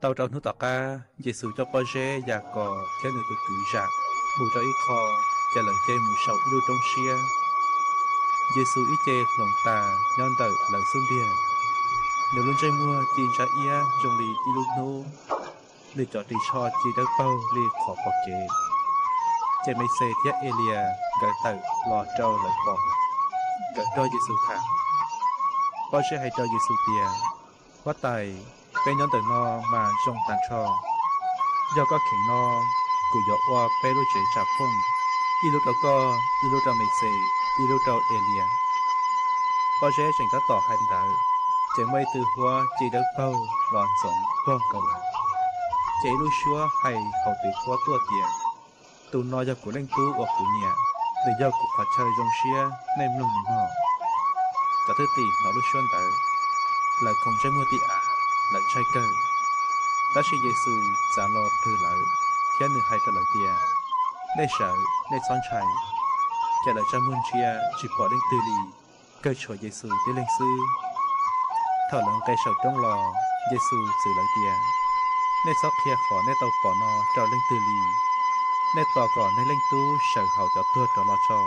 Tàu trâu nước tỏ ca, Giê-xu cho bao dê và cò theo người tự cử rạc, mù cho ít kho, và lời chê mù sầu lưu trong xia. Giê-xu ít chê lòng tà, nhon tờ lời xuân đìa. Nếu luôn chơi mua, chìn ra ia, dòng lì đi lúc nô, lì cho đi cho chì đất bao, lì khó bọc chê. Chê mây xê thiết Elia, gỡ tờ, lò trâu lời bọc. Gỡ đôi Giê-xu thả. Bao dê hay cho Giê-xu tìa. Quá tài, bên nhóm tờ nó mà trong tàn cho. Do có khỉnh nó, cụ dọ qua bê lô chế trả phong. Y lúc đó có, y lúc đó mây xê, y lúc đó Elia. Bao dê chẳng ta tỏ hành đỡ. Chế mây từ hoa chỉ đất bao, loạn sống, con cầu. Chế lưu xua hay hậu tử hoa tua tiền. Tù nói cho của lãnh tú hoặc của nhà, để do của khóa chơi dòng xia, nên lùng mò. Cho thứ tỷ nó lưu xuân đỡ. Lời không trái mua tị lời trái cơ. Đó là Giê-xu trả lo thư lợi, thiên nữ hay ta lợi tìa. Nên sợ, nên son trái. Trả lời cho muôn chia, chỉ bỏ lên tư lì, cơ cho Giê-xu tới lên sư. Thở lần cây sầu trong lò, Giê-xu xử lợi tìa. Nên sóc kia khó nên tàu bỏ nó trở lên tư lì. Nên tỏ gõ nên lên tú sợ hậu cho tuột trở lo cho.